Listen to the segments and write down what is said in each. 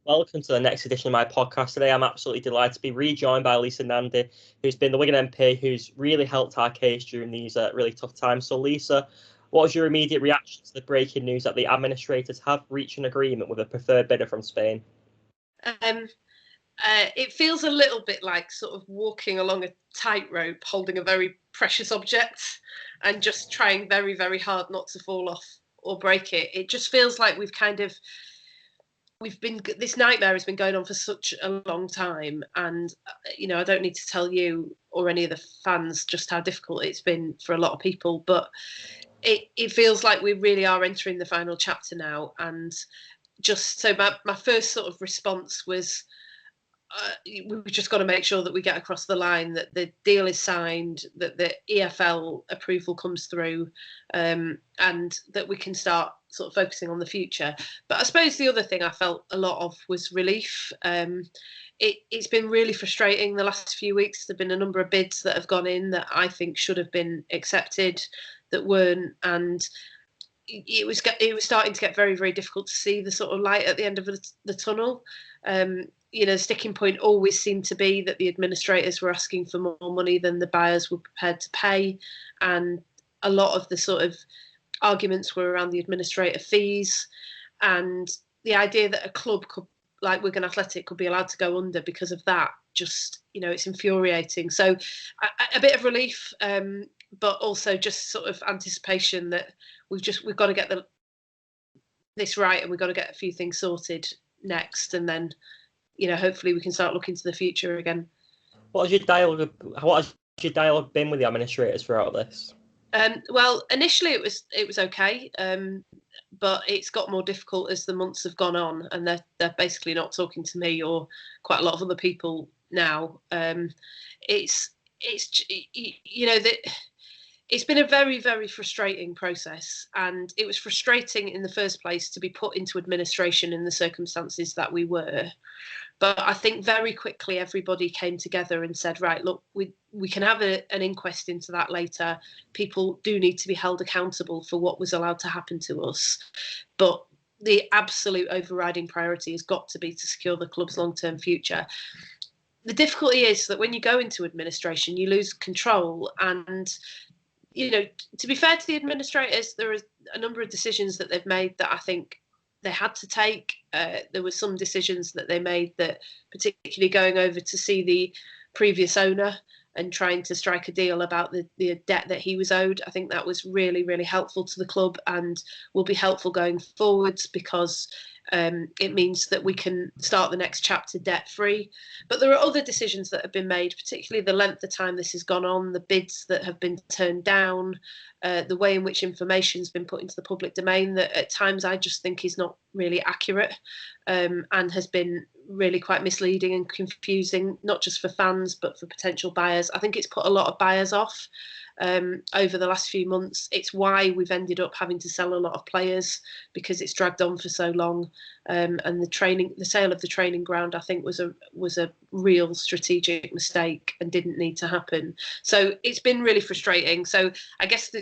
Welcome to the next edition of my podcast today. I'm absolutely delighted to be rejoined by Lisa Nandy, who's been the Wigan MP, who's really helped our case during these really tough times. So, Lisa, what was your immediate reaction to the breaking news that the administrators have reached an agreement with a preferred bidder from Spain? It feels a little bit like sort of walking along a tightrope, holding a very precious object and just trying very, very hard not to fall off or break it. It just feels like this nightmare has been going on for such a long time, and I don't need to tell you or any of the fans just how difficult it's been for a lot of people, but it feels like we really are entering the final chapter now. And just so my first sort of response was, we've just got to make sure that we get across the line, that the deal is signed, that the EFL approval comes through, and that we can start sort of focusing on the future. But I suppose the other thing I felt a lot of was relief. It's been really frustrating the last few weeks. There have been a number of bids that have gone in that I think should have been accepted that weren't, and it was starting to get very, very difficult to see the sort of light at the end of the tunnel. The sticking point always seemed to be that the administrators were asking for more money than the buyers were prepared to pay, and a lot of the sort of arguments were around the administrator fees, and the idea that a club like Wigan Athletic could be allowed to go under because of that. Just, it's infuriating. So a bit of relief, but also just sort of anticipation that we've got to get this right, and we've got to get a few things sorted next, and then hopefully we can start looking to the future again. What has your dialogue been with the administrators throughout this? Well, initially it was okay, but it's got more difficult as the months have gone on, and they're basically not talking to me or quite a lot of other people now. It's been a very, very frustrating process, and it was frustrating in the first place to be put into administration in the circumstances that we were. But I think very quickly everybody came together and said, right, look, we can have an inquest into that later. People do need to be held accountable for what was allowed to happen to us. But the absolute overriding priority has got to be to secure the club's long-term future. The difficulty is that when you go into administration, you lose control. And, to be fair to the administrators, there are a number of decisions that they've made that I think they had to take. There were some decisions that they made that, particularly going over to see the previous owner and trying to strike a deal about the debt that he was owed. I think that was really, really helpful to the club and will be helpful going forwards, because it means that we can start the next chapter debt-free. But there are other decisions that have been made, particularly the length of time this has gone on, the bids that have been turned down, the way in which information has been put into the public domain that at times I just think is not really accurate, and has been really quite misleading and confusing, not just for fans but for potential buyers. I think it's put a lot of buyers off over the last few months. It's why we've ended up having to sell a lot of players, because it's dragged on for so long. And the sale of the training ground, I think, was a real strategic mistake and didn't need to happen. So it's been really frustrating. So I guess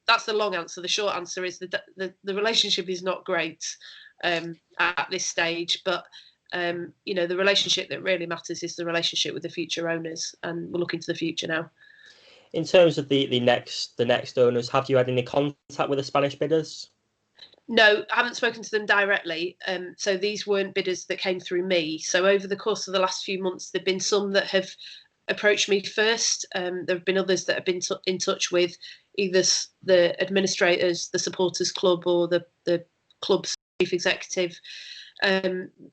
that's the long answer. The short answer is the relationship is not great at this stage, but the relationship that really matters is the relationship with the future owners, and we're looking to the future now. In terms of the next owners, have you had any contact with the Spanish bidders? No, I haven't spoken to them directly. So these weren't bidders that came through me. So over the course of the last few months, there've been some that have approached me first. There have been others that have been in touch with either the administrators, the supporters club, or the club's chief executive.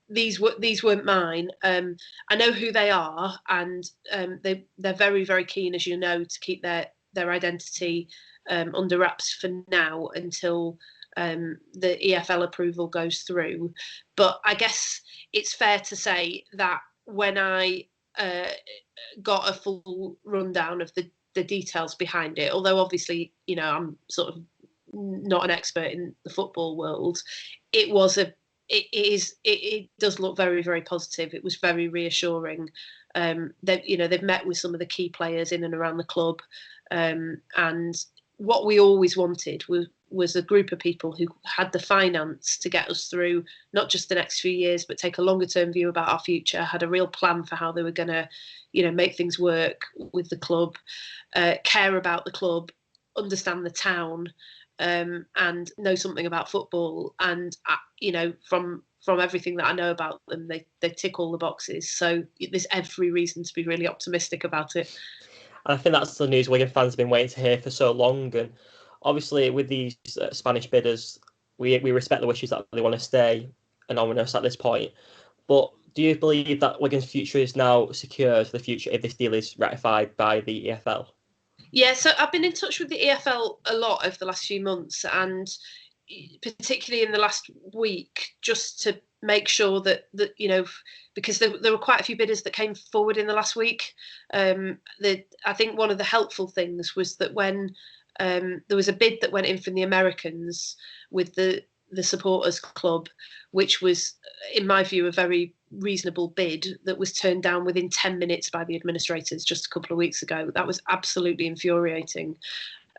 These weren't mine. I know who they are, and they're very, very keen, as you know, to keep their identity under wraps for now until the EFL approval goes through. But I guess it's fair to say that when I got a full rundown of the details behind it, although obviously I'm sort of not an expert in the football world, it does look very, very positive. It was very reassuring. They've met with some of the key players in and around the club, and what we always wanted was a group of people who had the finance to get us through not just the next few years, but take a longer term view about our future, had a real plan for how they were going to, make things work with the club, care about the club, understand the town, and know something about football. And, from everything that I know about them, they tick all the boxes. So there's every reason to be really optimistic about it. And I think that's the news Wigan fans have been waiting to hear for so long. And obviously, with these Spanish bidders, we respect the wishes that they want to stay anonymous at this point. But do you believe that Wigan's future is now secured for the future if this deal is ratified by the EFL? Yeah, so I've been in touch with the EFL a lot over the last few months, and particularly in the last week, just to make sure that because there were quite a few bidders that came forward in the last week. I think one of the helpful things was that when there was a bid that went in from the Americans with the supporters club, which was, in my view, a very reasonable bid that was turned down within 10 minutes by the administrators just a couple of weeks ago. That was absolutely infuriating.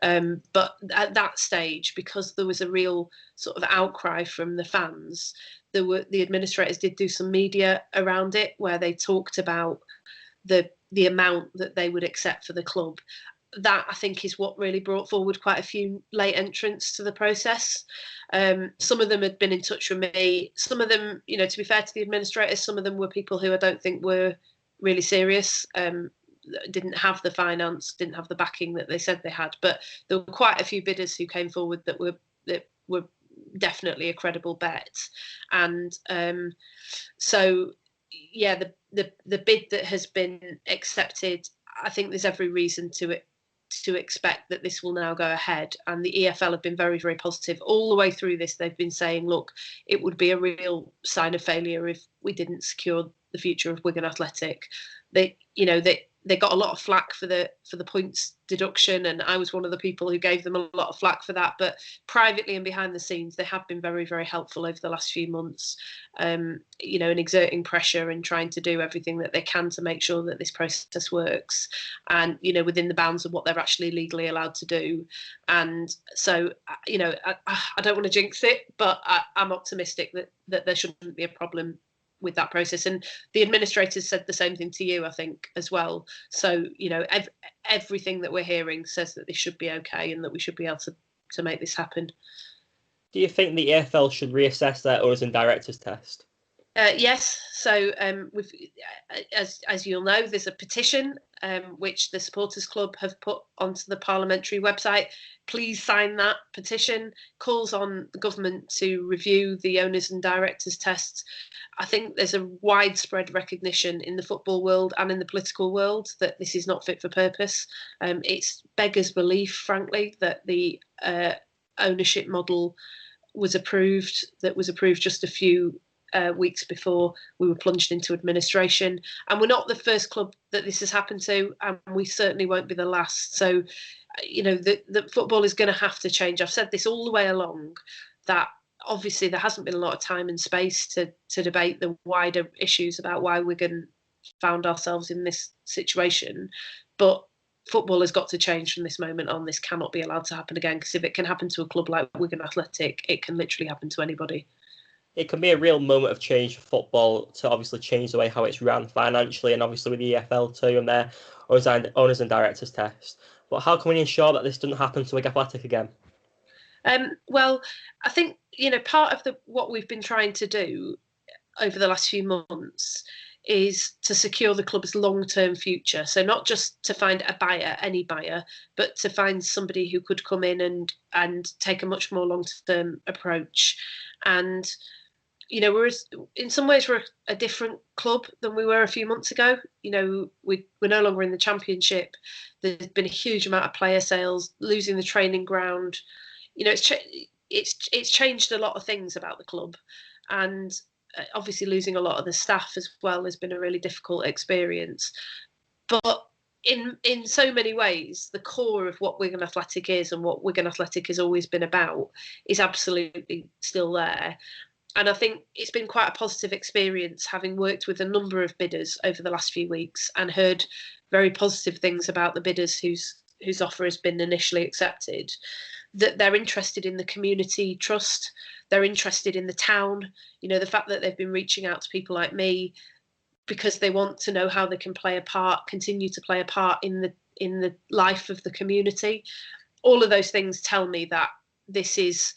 But at that stage, because there was a real sort of outcry from the fans, the administrators did do some media around it where they talked about the amount that they would accept for the club. That, I think, is what really brought forward quite a few late entrants to the process. Some of them had been in touch with me. Some of them, to be fair to the administrators, some of them were people who I don't think were really serious, didn't have the finance, didn't have the backing that they said they had. But there were quite a few bidders who came forward that were definitely a credible bet. And so, yeah, the bid that has been accepted, I think there's every reason to expect that this will now go ahead. And the EFL have been very, very positive all the way through this. They've been saying, look, it would be a real sign of failure if we didn't secure the future of Wigan Athletic. They got a lot of flack for the points deduction, and I was one of the people who gave them a lot of flack for that. But privately and behind the scenes, they have been very, very helpful over the last few months, in exerting pressure and trying to do everything that they can to make sure that this process works, and within the bounds of what they're actually legally allowed to do. And so, I don't want to jinx it, but I'm optimistic that there shouldn't be a problem with that process. And the administrators said the same thing to you, I think, as well. So, everything that we're hearing says that this should be okay and that we should be able to make this happen. Do you think the EFL should reassess their owners and directors test? Yes. So, as you'll know, there's a petition which the supporters club have put onto the parliamentary website. Please sign that petition. Calls on the government to review the owners and directors tests. I think there's a widespread recognition in the football world and in the political world that this is not fit for purpose. It's beggars belief, frankly, that the ownership model was approved just a few weeks before we were plunged into administration. And we're not the first club that this has happened to, and we certainly won't be the last. So, the football is going to have to change. I've said this all the way along, that obviously there hasn't been a lot of time and space to debate the wider issues about why Wigan found ourselves in this situation. But football has got to change from this moment on. This cannot be allowed to happen again, because if it can happen to a club like Wigan Athletic, it can literally happen to anybody. It can be a real moment of change for football to obviously change the way how it's run financially, and obviously with the EFL too and their owners and directors test. But how can we ensure that this doesn't happen to Wigan Athletic again? Well, I think part of what we've been trying to do over the last few months is to secure the club's long-term future. So not just to find a buyer, any buyer, but to find somebody who could come in and take a much more long-term approach. And we're in some ways we're a different club than we were a few months ago. We're no longer in the Championship. There's been a huge amount of player sales, losing the training ground. It's changed a lot of things about the club, and obviously losing a lot of the staff as well has been a really difficult experience. But in so many ways, the core of what Wigan Athletic is and what Wigan Athletic has always been about is absolutely still there. And I think it's been quite a positive experience, having worked with a number of bidders over the last few weeks and heard very positive things about the bidders whose offer has been initially accepted, that they're interested in the community trust, they're interested in the town. You know, the fact that they've been reaching out to people like me because they want to know how they can play a part, continue to play a part in the life of the community. All of those things tell me that this is,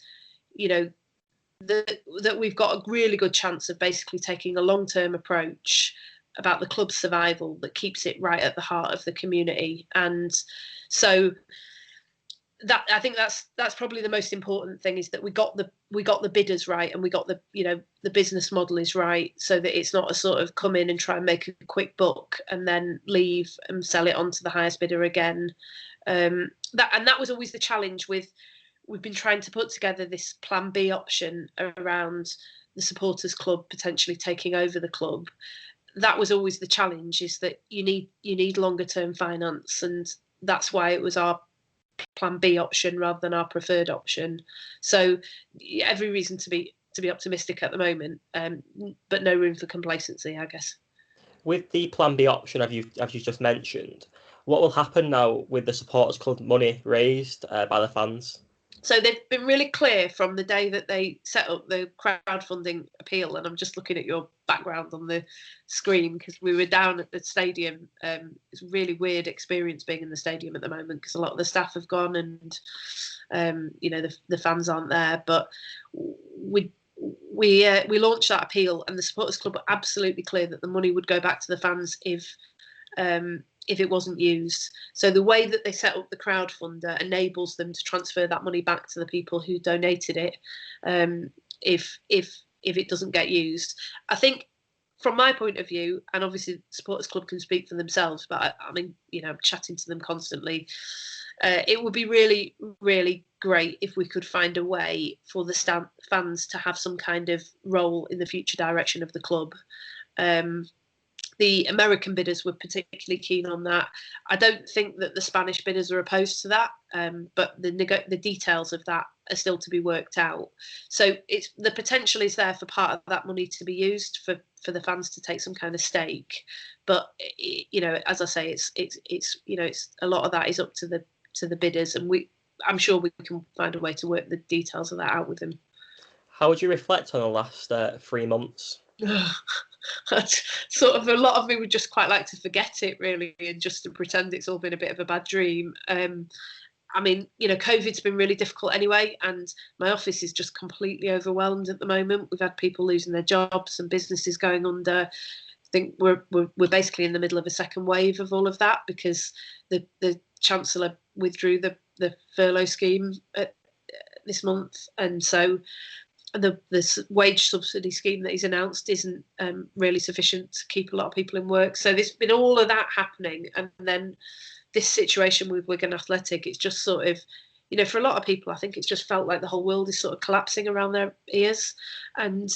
you know, that we've got a really good chance of basically taking a long-term approach about the club's survival that keeps it right at the heart of the community. And so that, I think that's probably the most important thing, is that we got the bidders right, and we got the, you know, the business model is right, so that it's not a sort of come in and try and make a quick buck and then leave and sell it on to the highest bidder again. That was always the challenge with, we've been trying to put together this plan B option around the supporters club potentially taking over the club. That was always the challenge, is that you need longer term finance, and that's why it was our plan B option rather than our preferred option. So every reason to be optimistic at the moment, but no room for complacency, I guess. With the plan B option, as you just mentioned, what will happen now with the supporters club money raised by the fans? So they've been really clear from the day that they set up the crowdfunding appeal, and I'm just looking at your background on the screen because we were down at the stadium. It's a really weird experience being in the stadium at the moment because a lot of the staff have gone, and you know, the fans aren't there. But we launched that appeal, and the supporters club were absolutely clear that the money would go back to the fans if it wasn't used. So the way that they set up the crowdfunder enables them to transfer that money back to the people who donated it, if it doesn't get used. I think from my point of view, and obviously supporters club can speak for themselves, but I mean, you know, I'm chatting to them constantly. It would be really, really great if we could find a way for the fans to have some kind of role in the future direction of the club. The American bidders were particularly keen on that. I don't think that the Spanish bidders are opposed to that, but the details of that are still to be worked out. So the potential is there for part of that money to be used for the fans to take some kind of stake. But you know, as I say, it's you know, it's a lot of that is up to the bidders, and I'm sure we can find a way to work the details of that out with them. How would you reflect on the last 3 months? Sort of, a lot of me would just quite like to forget it, really, and just to pretend it's all been a bit of a bad dream. I mean, you know, COVID's been really difficult anyway, and my office is just completely overwhelmed at the moment. We've had people losing their jobs and businesses going under. I think we're basically in the middle of a second wave of all of that, because the Chancellor withdrew the furlough scheme this month, and so the wage subsidy scheme that he's announced isn't really sufficient to keep a lot of people in work. So there's been all of that happening, and then this situation with Wigan Athletic, it's just sort of, you know, for a lot of people, I think it's just felt like the whole world is sort of collapsing around their ears. And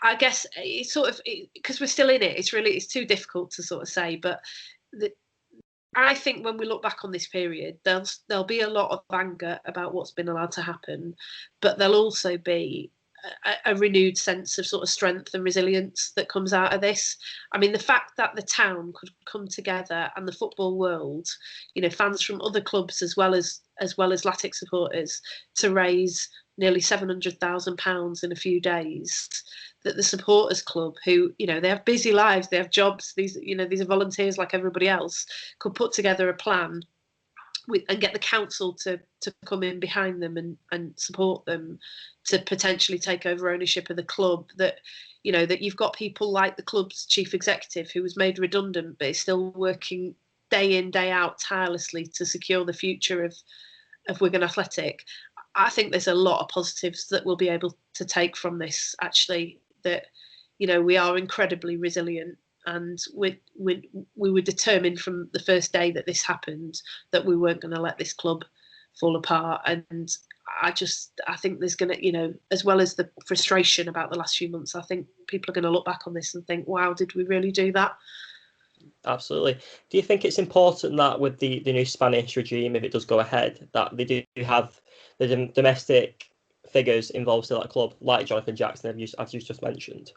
I guess it's sort of, because we're still in it, it's too difficult to sort of say, but I think when we look back on this period, there'll be a lot of anger about what's been allowed to happen, but there'll also be a renewed sense of sort of strength and resilience that comes out of this. I mean, the fact that the town could come together, and the football world, you know, fans from other clubs as well as Athletic supporters, to raise nearly £700,000 in a few days. That the supporters club, who, you know, they have busy lives, they have jobs, these are volunteers like everybody else, could put together a plan and get the council to come in behind them and support them to potentially take over ownership of the club. That, you know, that you've got people like the club's chief executive, who was made redundant but is still working day in, day out tirelessly to secure the future of Wigan Athletic. I think there's a lot of positives that we'll be able to take from this, actually, that, you know, we are incredibly resilient, and we were determined from the first day that this happened that we weren't going to let this club fall apart. And I think there's going to, you know, as well as the frustration about the last few months, I think people are going to look back on this and think, wow, did we really do that? Absolutely. Do you think it's important that with the new Spanish regime, if it does go ahead, that they do have the domestic figures involved in that club, like Jonathan Jackson, as you just mentioned?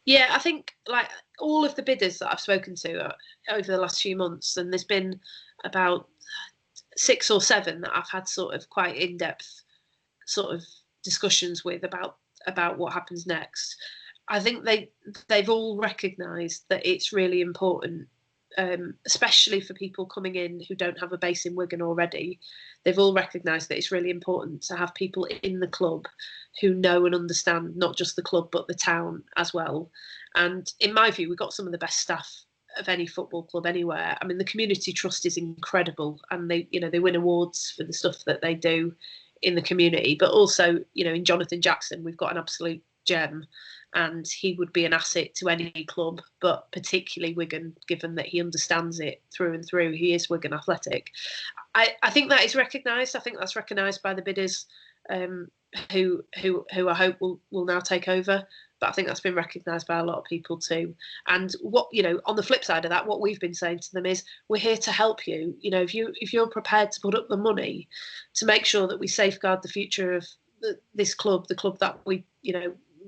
Yeah, I think, like, all of the bidders that I've spoken to over the last few months, and there's been about 6 or 7 that I've had sort of quite in-depth sort of discussions with about what happens next. I think they've all recognised that it's really important, especially for people coming in who don't have a base in Wigan already. They've all recognised that it's really important to have people in the club who know and understand not just the club but the town as well. And in my view, we've got some of the best staff of any football club anywhere. I mean, the community trust is incredible, and they win awards for the stuff that they do in the community. But also, in Jonathan Jackson, we've got an absolute gem, and he would be an asset to any club, but particularly Wigan, given that he understands it through and through. He is Wigan Athletic. I think that is recognised. I think that's recognised by the bidders, who I hope will now take over. But I think that's been recognised by a lot of people too. And what, on the flip side of that, what we've been saying to them is, we're here to help you. If you're prepared to put up the money to make sure that we safeguard the future of this club, the club that we,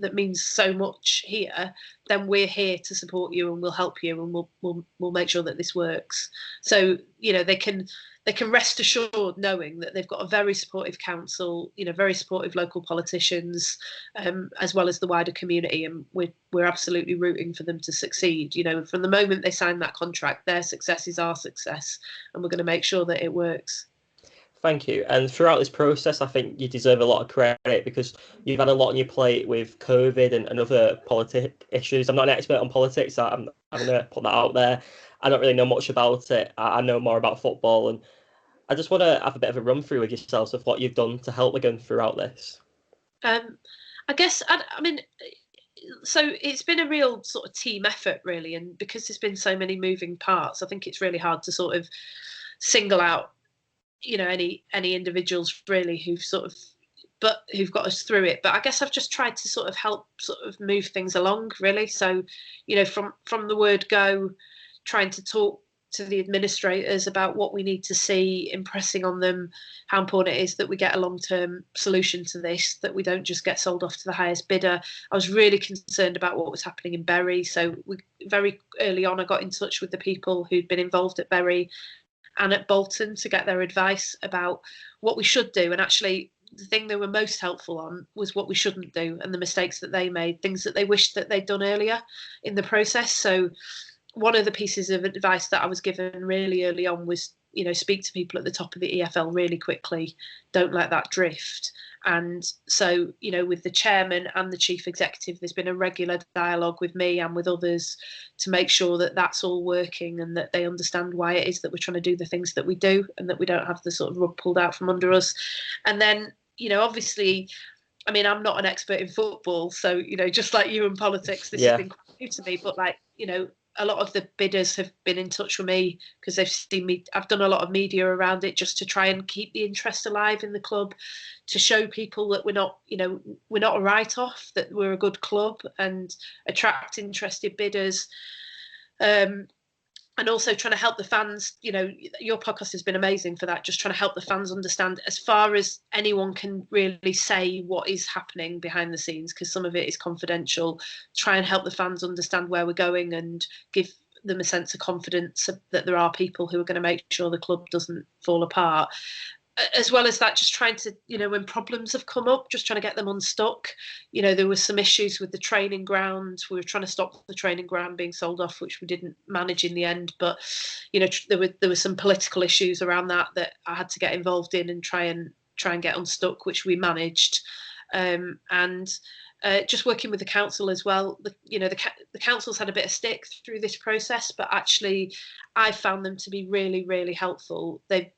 that means so much here, then we're here to support you and we'll help you and we'll make sure that this works. So they can rest assured knowing that they've got a very supportive council, very supportive local politicians, as well as the wider community, and we're absolutely rooting for them to succeed. From the moment they sign that contract, their success is our success, and we're going to make sure that it works. Thank you. And throughout this process, I think you deserve a lot of credit because you've had a lot on your plate with COVID and other politic issues. I'm not an expert on politics. I'm going to put that out there. I don't really know much about it. I know more about football, and I just want to have a bit of a run through with yourselves of what you've done to help Wigan throughout this. I guess, I mean, so it's been a real sort of team effort, really, and because there's been so many moving parts, I think it's really hard to sort of single out any individuals really who've got us through it. But I guess I've just tried to sort of help sort of move things along, really. So from the word go, trying to talk to the administrators about what we need to see, impressing on them how important it is that we get a long-term solution to this, that we don't just get sold off to the highest bidder. I was really concerned about what was happening in Bury, so very early on I got in touch with the people who'd been involved at Bury and at Bolton to get their advice about what we should do. And actually, the thing they were most helpful on was what we shouldn't do and the mistakes that they made, things that they wished that they'd done earlier in the process. So one of the pieces of advice that I was given really early on was, speak to people at the top of the EFL really quickly. Don't let that drift. And so, with the chairman and the chief executive, there's been a regular dialogue with me and with others to make sure that that's all working and that they understand why it is that we're trying to do the things that we do and that we don't have the sort of rug pulled out from under us. And then, obviously, I mean, I'm not an expert in football, so, just like you in politics, this has been quite new to me, but a lot of the bidders have been in touch with me because they've seen me. I've done a lot of media around it just to try and keep the interest alive in the club, to show people that we're not a write-off, that we're a good club, and attract interested bidders. And also trying to help the fans. Your podcast has been amazing for that, just trying to help the fans understand as far as anyone can really say what is happening behind the scenes, because some of it is confidential. Try and help the fans understand where we're going and give them a sense of confidence that there are people who are going to make sure the club doesn't fall apart. As well as that, just trying to, when problems have come up, just trying to get them unstuck. There were some issues with the training ground. We were trying to stop the training ground being sold off, which we didn't manage in the end. But, there were some political issues around that I had to get involved in and try and get unstuck, which we managed. And just working with the council as well. The council's had a bit of stick through this process, but actually I found them to be really, really helpful. They're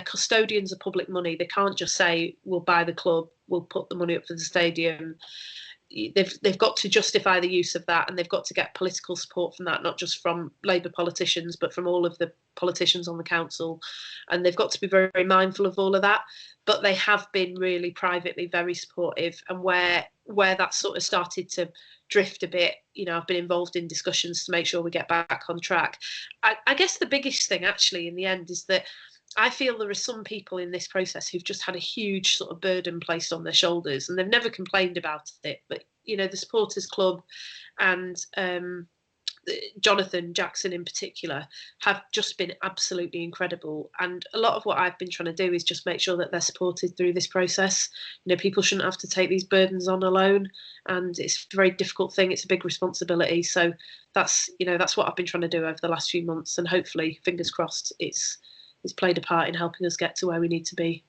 custodians of public money. They can't just say, we'll buy the club, we'll put the money up for the stadium. They've got to justify the use of that, and they've got to get political support from that, not just from Labour politicians, but from all of the politicians on the council. And they've got to be very, very mindful of all of that. But they have been really privately very supportive, and where that sort of started to drift a bit, I've been involved in discussions to make sure we get back on track. I guess the biggest thing actually in the end is that I feel there are some people in this process who've just had a huge sort of burden placed on their shoulders, and they've never complained about it. But, the supporters club and Jonathan Jackson in particular have just been absolutely incredible. And a lot of what I've been trying to do is just make sure that they're supported through this process. People shouldn't have to take these burdens on alone, and it's a very difficult thing. It's a big responsibility. So that's what I've been trying to do over the last few months, and hopefully, fingers crossed, it's played a part in helping us get to where we need to be.